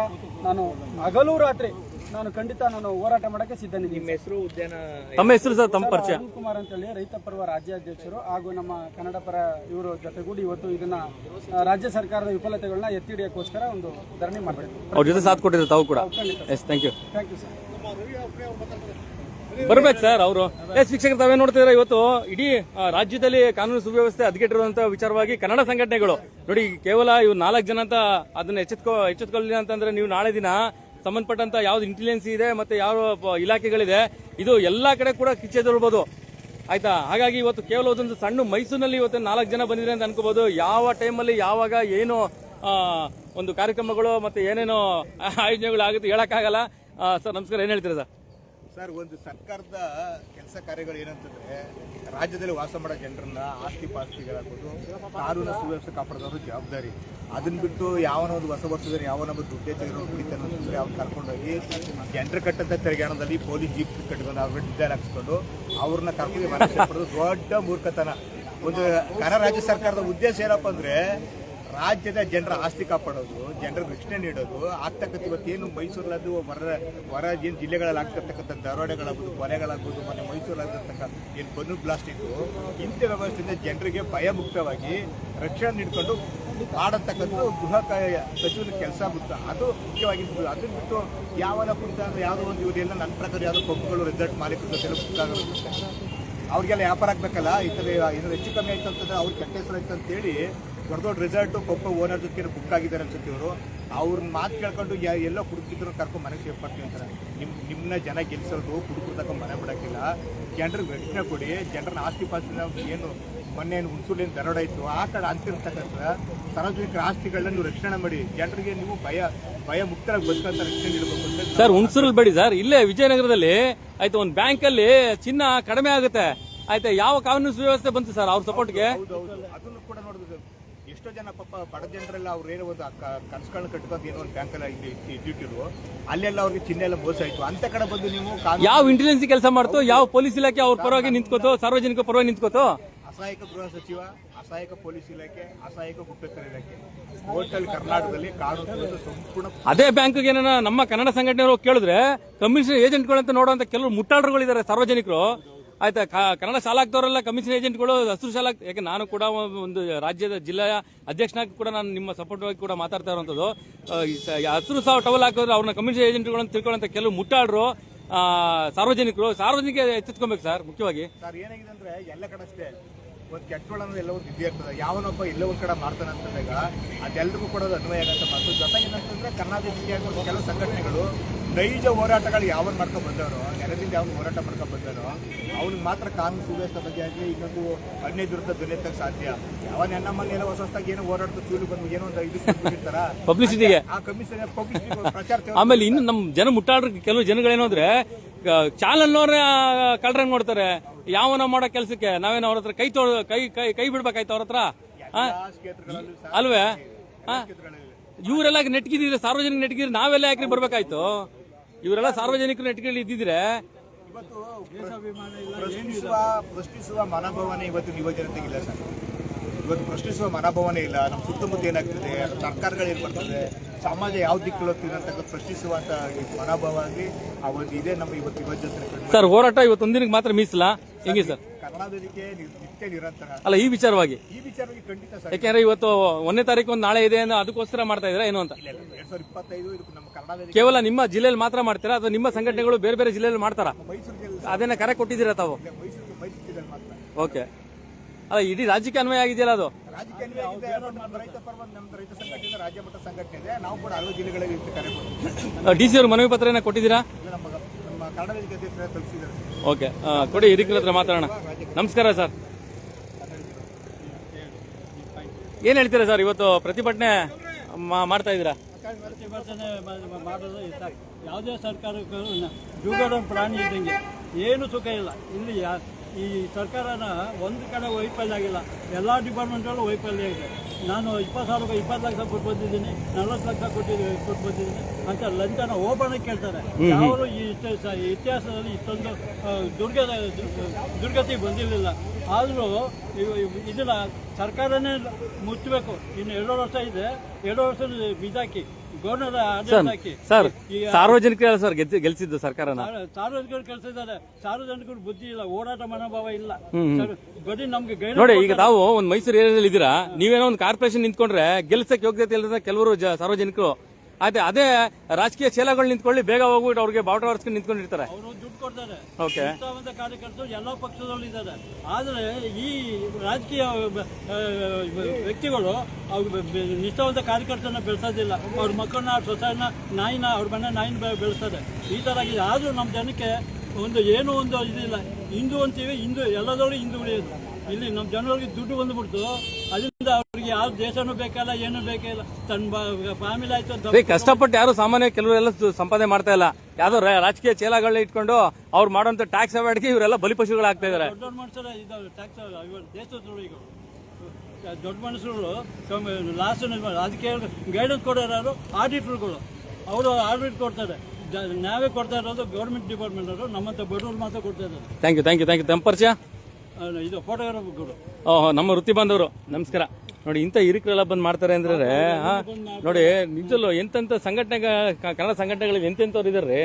ನಾನು ಹಗಲು ರಾತ್ರಿ ನಾನು ಖಂಡಿತ ಹೋರಾಟ ಮಾಡಕ್ಕೆ ಸಿದ್ಧನಿದ್ದೀನಿ. ನಿಮ್ಮ ಹೆಸರು, ಉದ್ಯಾನ, ತಮ್ಮ ಹೆಸರು ಸರ್? ತಮ್ಮ ಪರಿಚಯ? ಅರುಣ್ ಕುಮಾರ್ ಅಂತ ಹೇಳಿ ರೈತ ಪರ್ವ ರಾಜ್ಯಾಧ್ಯಕ್ಷರು ಹಾಗೂ ನಮ್ಮ ಕನ್ನಡ ಪರ ಇವರು ಜೊತೆಗೂಡಿ ಇವತ್ತು ಇದನ್ನ ರಾಜ್ಯ ಸರ್ಕಾರದ ವಿಫಲತೆಗಳನ್ನ ಎತ್ತಿ ಹಿಡಿಯೋಕ್ಕೋಸ್ಕರ ಒಂದು ಧರಣಿ ಮಾಡ್ತಾರೆ. ಅವ್ರ ಜೊತೆ ಸಾಥ್ ಕೊಟ್ಟಿದ್ರು ತಾವು ಕೂಡ? Yes, thank you. Thank you sir. ಬರ್ಬೇಕು ಸರ್ ಅವರು. ಎಸ್ ವೀಕ್ಷಕರು, ತಾವೇ ನೋಡ್ತಿದ್ರೆ ಇವತ್ತು ಇಡೀ ರಾಜ್ಯದಲ್ಲಿ ಕಾನೂನು ಸುವ್ಯವಸ್ಥೆ ಹದಗೆಟ್ಟಿರುವಂತಹ ವಿಚಾರವಾಗಿ ಕನ್ನಡ ಸಂಘಟನೆಗಳು ನೋಡಿ, ಕೇವಲ ಇವ್ರು 4 ಜನ ಅಂತ ಅದನ್ನ ಎಚ್ಚೆತ್ಕೊಳ್ಳಿಲ್ಲ ಅಂತಂದ್ರೆ ನೀವು ನಾಳೆ ದಿನ ಸಂಬಂಧಪಟ್ಟಂತ ಯಾವ್ದು ಇಂಟೆಲಿಜೆನ್ಸಿ ಇದೆ ಮತ್ತೆ ಯಾವ ಇಲಾಖೆಗಳಿದೆ, ಇದು ಎಲ್ಲಾ ಕಡೆ ಕೂಡ ಕಿಚ್ಚೆದೊಳ್ಬಹುದು. ಆಯ್ತಾ? ಹಾಗಾಗಿ ಇವತ್ತು ಕೇವಲ ಒಂದು ಸಣ್ಣ ಮೈಸೂರಿನಲ್ಲಿ ಇವತ್ತು 4 ಜನ ಬಂದಿದ್ರೆ ಅಂತ ಅನ್ಕೋಬಹುದು. ಯಾವ ಟೈಮಲ್ಲಿ ಯಾವಾಗ ಏನು ಒಂದು ಕಾರ್ಯಕ್ರಮಗಳು ಮತ್ತೆ ಏನೇನೋ ಆಯೋಜನೆಗಳು ಆಗುತ್ತೆ ಹೇಳಕ್ಕಾಗಲ್ಲ. ಸರ್ ನಮಸ್ಕಾರ, ಏನ್ ಹೇಳ್ತೀರಾ ಸರ್? ಸರ್, ಒಂದು ಸರ್ಕಾರದ ಕೆಲಸ ಕಾರ್ಯಗಳು ಏನಂತಂದ್ರೆ, ರಾಜ್ಯದಲ್ಲಿ ವಾಸ ಮಾಡೋ ಜನರನ್ನ ಆಸ್ತಿ ಪಾಸ್ತಿಗಳಾಗ್ಬೋದು, ಕಾನೂನು ಸುವ್ಯವಸ್ಥೆ ಕಾಪಾಡೋದ್ರ ಜವಾಬ್ದಾರಿ. ಅದನ್ನ ಬಿಟ್ಟು ಯಾವನೋ ಒಂದು ಹೊಸ ವರ್ಷದಲ್ಲಿ ಯಾವನೊಬ್ಬ ದುಡ್ಡೇ ತೆಗೆದು ಕುಡಿತಾನೆ ಅಂತಂದ್ರೆ ಅವ್ನು ಕರ್ಕೊಂಡೋಗಿ ಜನರ ಕಟ್ಟಂತ ತೆರಿಗಾಣದಲ್ಲಿ ಪೊಲೀಸ್ ಜೀಪ್ ಕಟ್ಕೊಂಡು ಅವ್ರ ಡಿಸೈನ್ ಹಾಕ್ಸ್ಕೊಂಡು ಅವ್ರನ್ನ ಕರ್ಕೊಂಡು ಮನೆ ಸೇರ್ಪಡೋದು ದೊಡ್ಡ ಮೂರ್ಖತನ. ಒಂದು ಕನ್ನಡ ರಾಜ್ಯ ಸರ್ಕಾರದ ಉದ್ದೇಶ ಏನಪ್ಪ ಅಂದ್ರೆ, ರಾಜ್ಯದ ಜನರ ಆಸ್ತಿ ಕಾಪಾಡೋದು, ಜನರ ರಕ್ಷಣೆ ನೀಡೋದು. ಆಗ್ತಕ್ಕಂಥ ಇವತ್ತೇನು ಮೈಸೂರಲ್ಲದು ಹೊರ ಏನು ಜಿಲ್ಲೆಗಳಲ್ಲಿ ಆಗ್ತಿರ್ತಕ್ಕಂಥ ದರೋಡೆಗಳಾಗ್ಬೋದು, ಕೊಲೆಗಳಾಗ್ಬೋದು, ಮೊನ್ನೆ ಮೈಸೂರಲ್ಲಿರ್ತಕ್ಕ ಏನು ಬನ್ನು ಬ್ಲಾಸ್ಟ್ ಇತ್ತು, ಇಂಥ ವ್ಯವಸ್ಥೆಯಿಂದ ಜನರಿಗೆ ಭಯಮುಕ್ತವಾಗಿ ರಕ್ಷಣೆ ನೀಡಿಕೊಂಡು ಮಾಡತಕ್ಕಂಥ ಗೃಹ ಸಚಿವರ ಕೆಲಸ ಬಿಟ್ಟು ಅದು ಮುಖ್ಯವಾಗಿದ್ದು. ಅದನ್ನ ಬಿಟ್ಟು ಯಾವನ ಕುರಿತ ಅಂದ್ರೆ ಯಾವುದೋ ಒಂದು ಇವರೆಲ್ಲ ನನ್ನ ಪ್ರಕಾರ ಯಾವುದೋ ಪಂಪ್ಗಳು ರೆಸಾರ್ಟ್ ಮಾಲೀಕರ ಜೊತೆ ಬುಕ್ ಅವ್ರಿಗೆಲ್ಲ ವ್ಯಾಪಾರ ಆಗ್ಬೇಕಲ್ಲ. ಈ ಥರ ಏನಾದ್ರು ಹೆಚ್ಚು ಕಮ್ಮಿ ಆಯ್ತು ಅಂತಂದ್ರೆ ಅವ್ರಿಗೆ ಕೆಟ್ಟ ಹೆಸರು ಆಯ್ತು ಅಂತೇಳಿ ದೊಡ್ಡ ದೊಡ್ಡ ರೆಸಾರ್ಟು ಪಂಪ ಓನರ್ ಜೊತೆ ಬುಕ್ ಆಗಿದ್ದಾರೆ ಅನ್ಸುತ್ತೆ. ಇವರು ಅವ್ರನ್ನ ಮಾತು ಕೇಳ್ಕೊಂಡು ಎಲ್ಲೋ ಕುಡುಕಿದ್ರು ಕರ್ಕೊಂಡು ಮನೆಗೆ ಸೇರ್ಪಡ್ತೀವಿ ಅಂತಾರೆ. ನಿಮ್ಮನ್ನ ಜನ ಗೆಲ್ಸೋದು, ಕುಡುಕರು ತಗೊಂಡು ಮನೆ ಬಿಡೋಕ್ಕಿಲ್ಲ. ಜನರಿಗೆ ರಕ್ಷಣೆ ಕೊಡಿ. ಜನರನ್ನ ಆಸ್ತಿ ಪಾಸ್ತಿನ ಏನು ಮೊನ್ನೆ ಹುಣಸೂಲೇನು ದರೋಡ ಇತ್ತು, ಆ ಕಡೆ ಅಂತಿರ್ತಕ್ಕಂಥ ಸಾರ್ವಜನಿಕರ ಆಸ್ತಿಗಳನ್ನ ನೀವು ರಕ್ಷಣೆ ಮಾಡಿ. ಜನರಿಗೆ ನೀವು ಭಯ ಮುಕ್ತರಾಗಿ ಬದುಕಂತ ರಕ್ಷಣೆ ನೀಡಬೇಕು ಅಂತ ಸರ್. ಹುಣಸೂರಲ್ಲಿ ಬೇಡಿ ಸರ್, ಇಲ್ಲೇ ವಿಜಯನಗರದಲ್ಲಿ ಆಯ್ತು ಒಂದು ಬ್ಯಾಂಕ್ ಅಲ್ಲಿ ಚಿನ್ನ ಕಡಿಮೆ ಆಗುತ್ತೆ, ಆಯ್ತಾ? ಯಾವ ಕಾನೂನು ಸುವ್ಯವಸ್ಥೆ ಬಂತು ಸರ್ ಅವ್ರ ಸಪೋರ್ಟ್ಗೆ? ಅದನ್ನು ಕೂಡ ನೋಡಿದ್ರು. ಎಷ್ಟೋ ಜನ ಪಾಪ ಬಡ ಜನರೆಲ್ಲ ಅವ್ರು ಏನೋ ಒಂದು ಕನ್ಸ್ಗಳನ್ನ ಕಟ್ಕೊಂಡು ಏನೋ ಒಂದು ಬ್ಯಾಂಕಲ್ಲಿ ಇಟ್ಟಿಟ್ಟಿರು, ಅಲ್ಲೆಲ್ಲ ಅವ್ರಿಗೆ ಚಿನ್ನ ಎಲ್ಲ ಮೋಸ ಆಯ್ತು. ಅಂತ ಕಡೆ ಬಂದು ನೀವು ಯಾವ ಇಂಟೆಲಿಜೆನ್ಸಿ ಕೆಲಸ ಮಾಡ್ತು, ಯಾವ ಪೊಲೀಸ್ ಇಲಾಖೆ ಅವ್ರ ಪರವಾಗಿ ನಿಂತ್ಕೋತು, ಸಾರ್ವಜನಿಕ ಪರವಾಗಿ ನಿಂತ್ಕೋತು? ಅಸಹಾಯಕ ಗೃಹ ಸಚಿವ, ಅಸಹಾಯಕ ಪೊಲೀಸ್ ಇಲಾಖೆ, ಅಸಹಾಯಕ ಗುಪ್ತಚರ ಇಲಾಖೆ, ಟೋಟಲ್ ಕರ್ನಾಟಕದಲ್ಲಿ ಕಾನೂನು ಸಂಪೂರ್ಣ. ಅದೇ ಬ್ಯಾಂಕ್ಗೆ ನಮ್ಮ ಕನ್ನಡ ಸಂಘಟನೆಯವರು ಕೇಳಿದ್ರೆ ಕಮಿಷನ್ ಏಜೆಂಟ್ಗಳಂತ ನೋಡುವಂತ ಕೆಲವರು ಮುಟ್ಟಾಳರುಗಳಿದ್ದಾರೆ ಸಾರ್ವಜನಿಕರು. ಆಯ್ತಾ? ಕನ್ನಡ ಶಾಲಾಗ್ದವರೆಲ್ಲ ಕಮಿಷನ್ ಏಜೆಂಟ್ಗಳು, ಹಸಿರು ಶಾಲಾ. ಯಾಕೆ ನಾನು ಕೂಡ ಒಂದು ರಾಜ್ಯದ ಜಿಲ್ಲೆಯ ಅಧ್ಯಕ್ಷನಾಗಿ ಕೂಡ ನಾನು ನಿಮ್ಮ ಸಪೋರ್ಟ್ ಆಗಿ ಕೂಡ ಮಾತಾಡ್ತಾ ಇರುವಂತದ್ದು. ಹಸಿರು ಟವಲ್ ಹಾಕಿದ್ರೆ ಅವ್ರನ್ನ ಕಮಿಷನ್ ಏಜೆಂಟ್ಗಳು ಅಂತ ತಿಳ್ಕೊಳ್ಳುವಂತ ಕೆಲವು ಮುಟ್ಟಾಳರು ಸಾರ್ವಜನಿಕ ಎಚ್ಚೆತ್ಕೊಬೇಕು ಸರ್. ಮುಖ್ಯವಾಗಿ ಸರ್ ಏನಾಗಿದೆ ಅಂದ್ರೆ, ಎಲ್ಲ ಕಡೆ ಅಷ್ಟೇ ಒಂದು ಕೆಟ್ಟಗಳನ್ನು ಎಲ್ಲ ಒಂದು ಇದ್ದೇ ಇರ್ತದೆ. ಯಾವನೊಬ್ಬ ಎಲ್ಲ ಒಂದು ಕಡೆ ಮಾಡ್ತಾನೆ ಅಂತಂದಾಗ ಅದೆಲ್ಲರಿಗೂ ಕೂಡ ಅನ್ವಯ ಆಗಂತ ಮಾತು. ಜೊತೆಗೆ ಏನಂತಂದ್ರೆ, ಕರ್ನಾಟಕ ಕೆಲವು ಸಂಘಟನೆಗಳು ನೈಜ ಹೋರಾಟಗಳು ಯಾವನ್ ಮಾಡ್ಕೊಂಡು ಬಂದವರು, ನೆಲದಿಂದ ಯಾವನ್ ಹೋರಾಟ ಮಾಡ್ಕೊಂಡು ಬಂದವರು, ಅವ್ನಿಗೆ ಮಾತ್ರ ಕಾನೂನು ಸುವ್ಯವಸ್ಥೆ ಬಗ್ಗೆ ಆಗಲಿ ಇನ್ನೊಂದು ಅನ್ಯ ವಿರುದ್ಧ ಧ್ವನಿ ಎತ್ತಕ್ಕೆ ಸಾಧ್ಯ. ಯಾವ ನನ್ನ ಮನೆ ಎಲ್ಲ ಹೊಸದಾಗಿ ಏನೋ ಹೋರಾಟದ ಚೂಲು ಬಂದು ಏನೋ ಒಂದು ಇದು ಬಿಟ್ಟಿರ್ತಾರ ಪಬ್ಲಿಸಿಟಿಗೆ, ಆ ಕಮಿಷನ್ ಪಬ್ಲಿಸಿಟಿ ಪ್ರಚಾರ. ಆಮೇಲೆ ಇನ್ನು ನಮ್ಮ ಜನ ಮುಟ್ಟಾಡ್ರ ಕೆಲವು ಜನಗಳೇನು ಅಂದ್ರೆ, ಚಾನಲ್ನವ್ರ ಕಳ್ರಂಗ್ ನೋಡ್ತಾರೆ. ಯಾವನ ಮಾಡೋ ಕೆಲಸಕ್ಕೆ ನಾವೇನು ಅವ್ರ ಹತ್ರ ಕೈ ಬಿಡ್ಬೇಕಾಯ್ತು ಅವ್ರ ಹತ್ರ, ಅಲ್ವೇ? ಇವರೆಲ್ಲ ನೆಟ್ಗಿದ್ರೆ, ಸಾರ್ವಜನಿಕ ನೆಟ್ಗಿದ್ರೆ ನಾವೆಲ್ಲ ಯಾಕ್ರಿ ಬರ್ಬೇಕಾಯ್ತು? ಇವರೆಲ್ಲ ಸಾರ್ವಜನಿಕರು ನೆಟ್ಗಳು ಇದ್ದಿದ್ರೆ ಪ್ರಶ್ನಿಸುವ ಮನೋಭಾವನೆ ಇವತ್ತು ಯುವ ಜನತೆಗಿಲ್ಲ ಸರ್. ಇವತ್ತು ಪ್ರಶ್ನಿಸುವ ಮನೋಭಾವನೆ ಇಲ್ಲ. ನಮ್ಮ ಸುತ್ತಮುತ್ತ ಏನಾಗ್ತದೆ, ಸರ್ಕಾರಗಳು ಏನು ಬರ್ತದೆ, ಸಮಾಜ ಯಾವ ದಿಕ್ಕಲ್ಲಿ ಹೋಗ್ತಿದೆ ಅಂತ ಪ್ರಶ್ನಿಸುವಂತ ಮನೋಭಾವ ಆಗಲಿ ಆ ಒಂದು ಇದೆ ನಮ್ಮ ಇವತ್ತು ಯುವ ಜನತೆ. ಸರ್ ಹೋರಾಟ ಇವತ್ತೊಂದಿನಕ್ಕೆ ಮಾತ್ರ ಮೀಸಲ ಹೆಂಗೆ ಸರ್? ಕನ್ನಡದಕ್ಕೆ ನಿತ್ಯ ನಿರಂತರ ಅಲ್ಲ ಈ ವಿಚಾರವಾಗಿ ಖಂಡಿತ ಸರ್. ಯಾಕೆಂದ್ರೆ ಇವತ್ತು 1ನೇ ತಾರೀಕು ಒಂದು ನಾಳೆ ಇದೆ ಅಂದ್ರೆ ಅದಕ್ಕೋಸ್ಕರ ಮಾಡ್ತಾ ಇದ್ರೆ ಏನು ಅಂತ 2025 ಇದಕ್ಕೆ ನಮ್ಮ ಕನ್ನಡದಲ್ಲಿ ಕೇವಲ ನಿಮ್ಮ ಜಿಲ್ಲೆಯಲ್ಲಿ ಮಾತ್ರ ಮಾಡ್ತೀರಾ ಅಥವಾ ನಿಮ್ಮ ಸಂಘಟನೆಗಳು ಬೇರೆ ಬೇರೆ ಜಿಲ್ಲೆಯಲ್ಲಿ ಮಾಡ್ತಾರಾ? ಮೈಸೂರು ಜಿಲ್ಲೆ ಅದನ್ನ ಕರೆ ಕೊಟ್ಟಿದ್ದೀರಾ ತಾವು? ಮೈಸೂರು ಜಿಲ್ಲೆಯಲ್ಲಿ ಮಾತ್ರ. ಓಕೆ. ಅಲ್ಲ ಇಡೀ ರಾಜ್ಯಕ್ಕೆ ಅನ್ವಯ ಆಗಿದೆಯಲ್ಲ ಅದು? ರಾಜಕೀಯ ನಮ್ಮ ರೈತ ಪರ ನಮ್ಮ ರೈತ ಸಂಘಟನೆ ರಾಜ್ಯ ಮಟ್ಟ ಸಂಘಟನೆ ಇದೆ. ನಾವು ಕೂಡ ಹಲವು ಜಿಲ್ಲೆಗಳಲ್ಲಿ ಕರೆ ಕೊಡ್ತೀವಿ. ಡಿ ಸಿ ಅವರು ಮನವಿ ಪತ್ರನ ಕೊಟ್ಟಿದ್ದೀರಾ? ನಮ್ಮ ಕನ್ನಡದಲ್ಲಿ ಅಧ್ಯಕ್ಷರ ತಲುಪಿಸಿದ್ದಾರೆ. ಓಕೆ, ಕೊಡಿ ಹಿರಿಕರ ಹತ್ರ ಮಾತಾಡೋಣ. ನಮಸ್ಕಾರ ಸರ್, ಏನ್ ಹೇಳ್ತೀರಾ ಸರ್? ಇವತ್ತು ಪ್ರತಿಭಟನೆ ಮಾಡ್ತಾ ಇದ್ದೀರಾ? ಪ್ರತಿಭಟನೆ ಮಾಡೋದು ಇಷ್ಟ. ಯಾವುದೇ ಸರ್ಕಾರಕ್ಕೂ ಜೂಗಡ ಪ್ರಾಣಿ ಇದ್ದಂಗೆ ಏನು ಸುಖ ಇಲ್ಲ. ಇಲ್ಲಿ ಈ ಸರ್ಕಾರನ ಒಂದು ಕಡೆ ವೈಫಲ್ಯ ಆಗಿಲ್ಲ, ಎಲ್ಲ ಡಿಪಾರ್ಟ್ಮೆಂಟಲ್ಲೂ ವೈಫಲ್ಯ ಇದೆ. ನಾನು 20 ಲಕ್ಷ ಕೊಟ್ಟು ಬಂದಿದ್ದೀನಿ, 40 ಲಕ್ಷ ಕೊಟ್ಟು ಬಂದಿದ್ದೀನಿ ಅಂತ ಲಂಚನ ಓಪನ್ ಕೇಳ್ತಾರೆ. ಯಾರು ಈ ಇತಿಹಾಸದಲ್ಲಿ ಇಷ್ಟೊಂದು ದುರ್ಗತಿ ಬಂದಿರಲಿಲ್ಲ. ಆದರೂ ಇದನ್ನ ಸರ್ಕಾರನೇ ಮುಚ್ಚಬೇಕು. ಇನ್ನು 2 ವರ್ಷ ಇದೆ, 2 ವರ್ಷ ಬಿಜಾಕಿ ಗವರ್ನರ್ ಆದೇಶ ಹಾಕಿ. ಸರ್ ಸಾರ್ವಜನಿಕರು ಸರ್ ಗೆಲ್ಸಿದ್ದು ಸರ್ಕಾರನ. ಸಾರ್ವಜನಿಕರು ಕಳ್ಸಿದ್ದಾರೆ. ಸಾರ್ವಜನಿಕರು ಬುದ್ಧಿ ಇಲ್ಲ, ಹೋರಾಟ ಮನೋಭಾವ ಇಲ್ಲ. ಬರೀ ನಮ್ಗೆ ಗೈಡ್ ನೋಡಿ, ಈಗ ತಾವು ಒಂದು ಮೈಸೂರು ಏರಿಯಾದಲ್ಲಿ ಇದ್ದೀರಾ, ನೀವೇನೋ ಒಂದು ಕಾರ್ಪೊರೇಷನ್ ನಿಂತ್ಕೊಂಡ್ರೆ ಗೆಲ್ಸಕ್ಕೆ ಯೋಗ್ಯತೆ ಇಲ್ಲದ ಕೆಲವರು ಸಾರ್ವಜನಿಕರು ಆಯ್ತು ಅದೇ ರಾಜಕೀಯ ಚೇಲಗಳು ನಿಂತ್ಕೊಳ್ಳಿ, ಬೇಗ ಹೋಗ್ಬಿಟ್ಟು ಅವ್ರಿಗೆ ಬಾವುಟ ಹೊರಿಸ್ಕೊಂಡು ನಿಂತ್ಕೊಂಡಿರ್ತಾರೆ. ಅವರು ದುಡ್ಡು ಕೊಡ್ತಾರೆ. ಓಕೆ, ನಿಷ್ಠಾವಂತ ಕಾರ್ಯಕರ್ತರು ಎಲ್ಲ ಪಕ್ಷದಲ್ಲೂ ಇದ್ದಾರೆ. ಆದರೆ ಈ ರಾಜಕೀಯ ವ್ಯಕ್ತಿಗಳು ನಿಷ್ಠಾವಂತ ಕಾರ್ಯಕರ್ತರನ್ನ ಬೆಳೆಸೋದಿಲ್ಲ. ಅವ್ರ ಮಕ್ಕಳನ್ನ, ಸೊಸೆಯನ್ನ, ನಾಯಿನ, ಅವ್ರ ಮನೆ ನಾಯಿನ ಬೆಳೆಸ್ತಾರೆ. ಈ ತರ ಆಗಿದೆ. ಆದ್ರೂ ನಮ್ಮ ಜನಕ್ಕೆ ಏನೂ ಒಂದು ಇದಿಲ್ಲ. ಹಿಂದೂ ಅಂತೀವಿ, ಹಿಂದೂ ಎಲ್ಲದವರು ಹಿಂದೂ ಉಳಿಯೋದು. ಇಲ್ಲಿ ನಮ್ಮ ಜನರಿಗೆ ದುಡ್ಡು ಬಂದ್ಬಿಡ್ತು, ಅದರಿಂದ ಅವ್ರಿಗೆ ಯಾವ ದೇಶನೂ ಬೇಕಲ್ಲ, ಏನೂ ಬೇಕಿಲ್ಲ. ತನ್ನ ಫ್ಯಾಮಿಲಿ ಆಯ್ತು ಅಂತ ಕಷ್ಟಪಟ್ಟು ಯಾರು ಸಾಮಾನ್ಯ ಕೆಲವರೆಲ್ಲ ಸಂಪಾದನೆ ಮಾಡ್ತಾ ಇಲ್ಲ. ಯಾವ್ದೋ ರಾಜಕೀಯ ಚೇಲಗಳನ್ನ ಇಟ್ಕೊಂಡು ಅವ್ರು ಮಾಡುವಂತ ಟ್ಯಾಕ್ಸ್ ಅವಾರ್ಡ್ಗೆ ಇವರೆಲ್ಲ ಬಲಿಪಶುಗಳಾಗ್ತಾ ಇದಾರೆ. ದೊಡ್ಡ ಮನುಷ್ಯರ ಇದು ಟ್ಯಾಕ್ಸ್ ದೇಶದ್ರೋಹಿಗಳು, ದೊಡ್ಡ ಮನುಷ್ಯರು ಲಾಸ್ಟ್ ಅದಕ್ಕೆ ಗೈಡೆನ್ಸ್ ಕೊಡೋರು ಆಡಿಟರ್ಗಳು. ಅವರು ಆಡಿಟ್ ಕೊಡ್ತಾರೆ, ನಾವೇ ಕೊಡ್ತಾ ಇರೋದು ಗೌರ್ಮೆಂಟ್ ಡಿಪಾರ್ಟ್ಮೆಂಟ್ ಅವರು. ನಮ್ಮಂತ ಬಡವರು ಮಾತ್ರ ಕೊಡ್ತಾ ಇದ್ದಾರೆ. Thank you. ತಮ್ಮ ಪರಿಚಯ? ಇದು ಫೋಟೋಗ್ರಾಫರ್ಗಳು. ಓಹೋ, ನಮ್ಮ ವೃತ್ತಿ ಬಾಂಧವರು. ನಮಸ್ಕಾರ. ನೋಡಿ, ಇಂಥ ಹಿರಿಕರೆಲ್ಲ ಬಂದು ಮಾಡ್ತಾರೆ ಅಂದ್ರೆ ನೋಡಿ, ನಿಜಲ್ಲೂ ಎಂತೆಂಥ ಕನ್ನಡ ಸಂಘಟನೆಗಳು ಎಂತೆಂಥವ್ರು ಇದಾರೆ.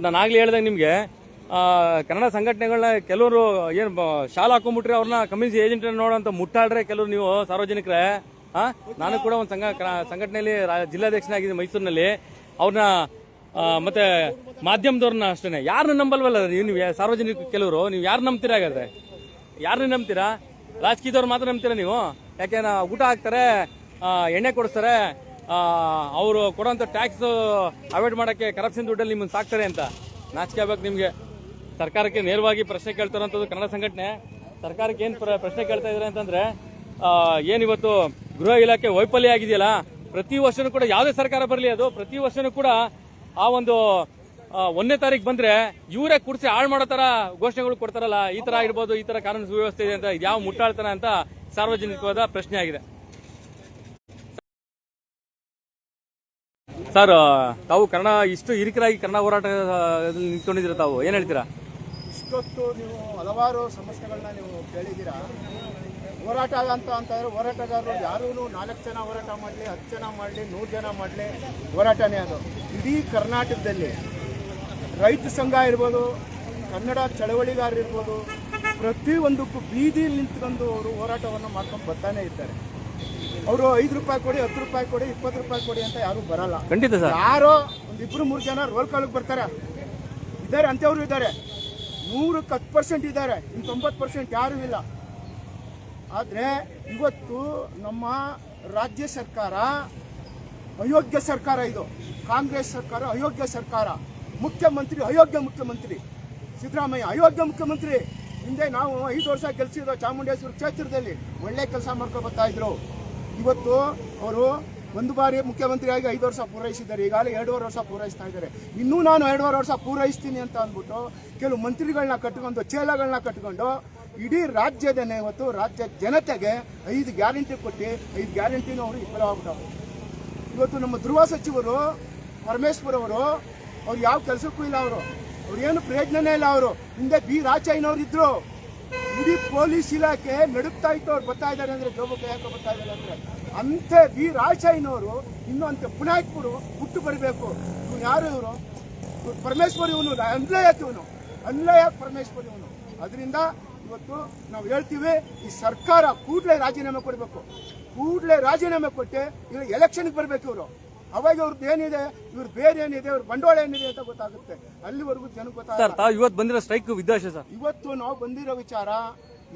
ನಾನು ಆಗ್ಲೇ ಹೇಳ್ದಂಗೆ ನಿಮಗೆ ಕನ್ನಡ ಸಂಘಟನೆಗಳನ್ನ ಕೆಲವರು ಏನು ಶಾಲಾ ಹಾಕೊಂಡ್ಬಿಟ್ರೆ ಅವ್ರನ್ನ ಕಮ್ಯುನಿಸ್ಟ್ ಏಜೆಂಟ್ ನೋಡೋಂಥ ಮುಟ್ಟಾಡ್ರೆ ಕೆಲವರು ನೀವು ಸಾರ್ವಜನಿಕರೇ. ನಾನು ಕೂಡ ಒಂದು ಸಂಘಟನೆಯಲ್ಲಿ ಜಿಲ್ಲಾಧ್ಯಕ್ಷನಾಗಿದ್ದೀನಿ ಮೈಸೂರಿನಲ್ಲಿ. ಅವ್ರನ್ನ ಮತ್ತೆ ಮಾಧ್ಯಮದವ್ರನ್ನ ಅಷ್ಟೇ ಯಾರನ್ನ ನಂಬಲ್ವಲ್ಲ ನೀವು ಸಾರ್ವಜನಿಕ. ಕೆಲವರು ನೀವು ಯಾರು ನಂಬ್ತೀರಾ? ಹಾಗಾದ್ರೆ ಯಾರನ್ನ ನಂಬ್ತೀರಾ? ರಾಜಕೀಯದವ್ರು ಮಾತ್ರ ನಂಬ್ತೀರಾ ನೀವು? ಯಾಕೆಂದ್ರೆ ಊಟ ಹಾಕ್ತಾರೆ, ಎಣ್ಣೆ ಕೊಡಿಸ್ತಾರೆ, ಅವರು ಕೊಡೋಂಥ ಟ್ಯಾಕ್ಸ್ ಅವಾಯ್ಡ್ ಮಾಡೋಕ್ಕೆ ಕರಪ್ಷನ್ ದುಡ್ಡಲ್ಲಿ ನಿಮ್ಮನ್ನು ಸಾಕ್ತಾರೆ ಅಂತ ನಾಚಿಕೆ ಆಗ್ಬೇಕು ನಿಮಗೆ. ಸರ್ಕಾರಕ್ಕೆ ನೇರವಾಗಿ ಪ್ರಶ್ನೆ ಕೇಳ್ತಾರಂಥದ್ದು ಕನ್ನಡ ಸಂಘಟನೆ. ಸರ್ಕಾರಕ್ಕೆ ಏನು ಪ್ರಶ್ನೆ ಕೇಳ್ತಾ ಇದ್ದಾರೆ ಅಂತಂದ್ರೆ, ಏನಿವತ್ತು ಗೃಹ ಇಲಾಖೆ ವೈಫಲ್ಯ ಆಗಿದೆಯಲ್ಲ, ಪ್ರತಿ ವರ್ಷನೂ ಕೂಡ ಯಾವುದೇ ಸರ್ಕಾರ ಬರಲಿ ಅದು ಪ್ರತಿ ವರ್ಷನೂ ಕೂಡ ಆ ಒಂದು 1ನೇ ತಾರೀಕು ಬಂದ್ರೆ ಇವರೇ ಕುಡಿಸಿ ಹಾಳು ಮಾಡೋ ತರ ಘೋಷಣೆಗಳು ಕೊಡ್ತಾರಲ್ಲ, ಈ ತರ ಇರ್ಬೋದು, ಈ ತರ ಕಾನೂನು ಸುವ್ಯವಸ್ಥೆ ಇದೆ ಅಂತ ಯಾವ ಮುಟ್ಟಾಳ್ತಾನ ಅಂತ ಸಾರ್ವಜನಿಕವಾದ ಪ್ರಶ್ನೆ ಆಗಿದೆ. ಸರ್, ತಾವು ಕನ್ನಡ ಇಷ್ಟು ಹಿರಿಕರಾಗಿ ಕನ್ನಡ ಹೋರಾಟ ನಿಂತ್ಕೊಂಡಿದ್ದೀರಾ, ತಾವು ಏನ್ ಹೇಳ್ತೀರಾ? ಇಷ್ಟೊತ್ತು ನೀವು ಹಲವಾರು ಸಮಸ್ಯೆಗಳನ್ನ ನೀವು ಕೇಳಿದ್ದೀರಾ. ಹೋರಾಟ ಅಂತಂದ್ರೆ ಹೋರಾಟಗಾರರು ಯಾರೂ 4 ಜನ ಹೋರಾಟ ಮಾಡಲಿ, 10 ಜನ ಮಾಡಲಿ, 100 ಜನ ಮಾಡಲಿ, ಹೋರಾಟನೇ ಅದು. ಇಡೀ ಕರ್ನಾಟಕದಲ್ಲಿ ರೈತ ಸಂಘ ಇರ್ಬೋದು, ಕನ್ನಡ ಚಳವಳಿಗಾರರು ಇರ್ಬೋದು, ಪ್ರತಿಯೊಂದಕ್ಕೂ ಬೀದಿಯಲ್ಲಿ ನಿಂತ್ಕೊಂಡು ಅವರು ಹೋರಾಟವನ್ನು ಮಾಡ್ಕೊಂಡು ಬರ್ತಾನೆ ಇರ್ತಾರೆ. ಅವರು 5 ರೂಪಾಯಿ ಕೊಡಿ, 10 ರೂಪಾಯಿ ಕೊಡಿ, 20 ರೂಪಾಯಿ ಕೊಡಿ ಅಂತ ಯಾರು ಬರಲ್ಲ. ಖಂಡಿತ ಸರ್. ಯಾರೋ 1-2-3 ಜನ ರೋಲ್ ಕಾಲಕ್ಕೆ ಬರ್ತಾರೆ, ಇದ್ದಾರೆ ಅಂತವ್ರು ಇದ್ದಾರೆ. 100ಕ್ಕೆ 10% ಇದ್ದಾರೆ, ಇನ್ನು 90% ಯಾರೂ ಇಲ್ಲ. ಆದರೆ ಇವತ್ತು ನಮ್ಮ ರಾಜ್ಯ ಸರ್ಕಾರ ಅಯೋಗ್ಯ ಸರ್ಕಾರ. ಇದು ಕಾಂಗ್ರೆಸ್ ಸರ್ಕಾರ ಅಯೋಗ್ಯ ಸರ್ಕಾರ. ಮುಖ್ಯಮಂತ್ರಿ ಅಯೋಗ್ಯ ಮುಖ್ಯಮಂತ್ರಿ ಸಿದ್ದರಾಮಯ್ಯ, ಅಯೋಗ್ಯ ಮುಖ್ಯಮಂತ್ರಿ. ಹಿಂದೆ ನಾವು 5 ವರ್ಷ ಗೆಲ್ಸಿದ್ರು ಚಾಮುಂಡೇಶ್ವರಿ ಕ್ಷೇತ್ರದಲ್ಲಿ, ಒಳ್ಳೆ ಕೆಲಸ ಮಾಡ್ಕೊಂಡು ಬರ್ತಾ ಇದ್ರು. ಇವತ್ತು ಅವರು ಒಂದು ಬಾರಿ ಮುಖ್ಯಮಂತ್ರಿಯಾಗಿ 5 ವರ್ಷ ಪೂರೈಸಿದ್ದಾರೆ. ಈಗಾಗಲೇ 2.5 ವರ್ಷ ಪೂರೈಸ್ತಾ ಇದ್ದಾರೆ. ಇನ್ನೂ ನಾನು 2.5 ವರ್ಷ ಪೂರೈಸ್ತೀನಿ ಅಂತ ಅಂದ್ಬಿಟ್ಟು ಕೆಲವು ಮಂತ್ರಿಗಳನ್ನ ಕಟ್ಕೊಂಡು, ಚೇಲಗಳನ್ನ ಕಟ್ಕೊಂಡು ಇಡೀ ರಾಜ್ಯದನ್ನೇ ಇವತ್ತು ರಾಜ್ಯ ಜನತೆಗೆ 5 ಗ್ಯಾರಂಟಿ ಕೊಟ್ಟು 5 ಗ್ಯಾರಂಟಿನೂ ಅವರು ವಿಫಲವಾಗ್ಬಿಟ್ಟವರು. ಇವತ್ತು ನಮ್ಮ ಧ್ರುವ ಸಚಿವರು ಪರಮೇಶ್ವರ್ ಅವರು ಯಾವ ಕೆಲಸಕ್ಕೂ ಇಲ್ಲ. ಅವರು ಅವ್ರೇನು ಪ್ರಯೋಜನನೇ ಇಲ್ಲ. ಅವರು ಹಿಂದೆ ಬಿ ರಾಚಯ್ಯನವ್ರು ಇದ್ರು. ಇಡೀ ಪೊಲೀಸ್ ಇಲಾಖೆ ನಡುಕ್ತಾ ಇತ್ತು. ಅವ್ರು ಬರ್ತಾ ಇದ್ದಾರೆ ಅಂದ್ರೆ ಜೋಬಕ್ಕೆ ಯಾಕೆ ಬರ್ತಾ ಇದ್ದಾರೆ ಅಂದ್ರೆ ಅಂತೆ ಬಿ ರಾಚಯ್ಯನವರು ಇನ್ನೂ ಅಂತೆ ಪುನಾಯ್ಕರು ಹುಟ್ಟು ಬರಬೇಕು. ಇವ್ರು ಯಾರು ಇವರು? ಪರಮೇಶ್ವರಿ ಇವನು ಅನ್ಲಯಾಕ್ ಇವನು ಅನ್ಲಯಾಕ್ ಪರಮೇಶ್ವರಿ ಇವನು. ಅದರಿಂದ ಇವತ್ತು ನಾವು ಹೇಳ್ತೀವಿ, ಈ ಸರ್ಕಾರ ಕೂಡಲೇ ರಾಜೀನಾಮೆ ಕೊಡಬೇಕು. ಕೂಡಲೇ ರಾಜೀನಾಮೆ ಕೊಟ್ಟೆ ಇವಾಗ ಎಲೆಕ್ಷನ್ಗೆ ಬರಬೇಕು ಇವರು. ಅವಾಗ ಅವ್ರದ್ದು ಏನಿದೆ, ಇವ್ರ ಬೇರೆ ಏನಿದೆ, ಇವ್ರ ಬಂಡವಾಳ ಏನಿದೆ ಅಂತ ಗೊತ್ತಾಗುತ್ತೆ. ಅಲ್ಲಿವರೆಗೂ ಜನಕ್ಕೆ ಗೊತ್ತಾಗುತ್ತೆ. ತಾವು ಇವತ್ತು ಬಂದಿರೋ ಸ್ಟ್ರೈಕ್ ಉದ್ದೇಶ ಸರ್? ಇವತ್ತು ನಾವು ಬಂದಿರೋ ವಿಚಾರ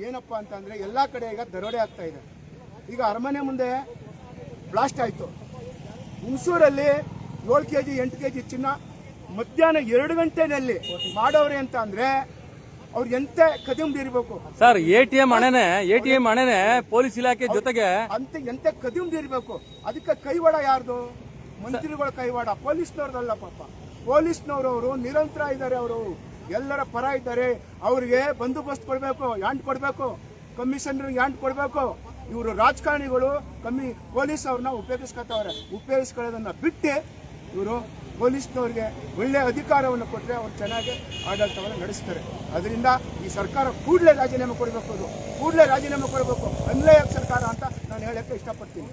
ಏನಪ್ಪಾ ಅಂತಂದ್ರೆ ಎಲ್ಲಾ ಕಡೆ ಈಗ ದರೋಡೆ ಆಗ್ತಾ ಇದೆ. ಈಗ ಅರಮನೆ ಮುಂದೆ ಬ್ಲಾಸ್ಟ್ ಆಯ್ತು. ಹುಣಸೂರಲ್ಲಿ 7 kg 8 kg ಚಿನ್ನ ಮಧ್ಯಾಹ್ನ 2 ಗಂಟೆನಲ್ಲಿ ಮಾಡೋರೆ ಅಂತ ಅಂದ್ರೆ ಅವ್ರು ಎಂತ ಕದಿಮ್ ಇರಬೇಕು ಸರ್. ಎಟಿಎಂ ಹಣೆನೆ ಪೊಲೀಸ್ ಇಲಾಖೆ ಜೊತೆಗೆ ಅಂತ ಎಂತ ಕದಿಮ್ ಇರಬೇಕು. ಅದಕ್ಕೆ ಕೈವಾಡ ಯಾರ್ದು? ಮಂತ್ರಿಗಳ ಕೈವಾಡ, ಪೊಲೀಸ್ನವ್ರದಲ್ಲ. ಪಾಪ ಪೊಲೀಸ್ನವರು ನಿರಂತರ ಇದ್ದಾರೆ. ಅವರು ಎಲ್ಲರ ಪರ ಇದ್ದಾರೆ. ಅವ್ರಿಗೆ ಬಂದೋಬಸ್ತ್ ಕೊಡಬೇಕು, ಯಾಂಡ್ ಕೊಡಬೇಕು, ಕಮಿಷನರ್ಗೆ ಯಾಂಡ್ ಕೊಡಬೇಕು. ಇವರು ರಾಜಕಾರಣಿಗಳು ಪೊಲೀಸ್ ಅವ್ರನ್ನ ಉಪಯೋಗಿಸ್ಕೊಳ್ಳೋದನ್ನ ಬಿಟ್ಟು ಇವರು ಪೊಲೀಸ್ನವ್ರಿಗೆ ಒಳ್ಳೆ ಅಧಿಕಾರವನ್ನು ಕೊಟ್ಟರೆ ಅವ್ರು ಚೆನ್ನಾಗಿ ಆಡಳಿತವನ್ನು ನಡೆಸ್ತಾರೆ. ಅದರಿಂದ ಈ ಸರ್ಕಾರ ಕೂಡಲೇ ರಾಜೀನಾಮೆ ಕೊಡಬೇಕು. ಅದು ಕೂಡಲೇ ರಾಜೀನಾಮೆ ಕೊಡಬೇಕು. ಅನ್ಲಯಾಕ್ ಸರ್ಕಾರ ಅಂತ ನಾನು ಹೇಳಕ್ಕೆ ಇಷ್ಟಪಡ್ತೀನಿ.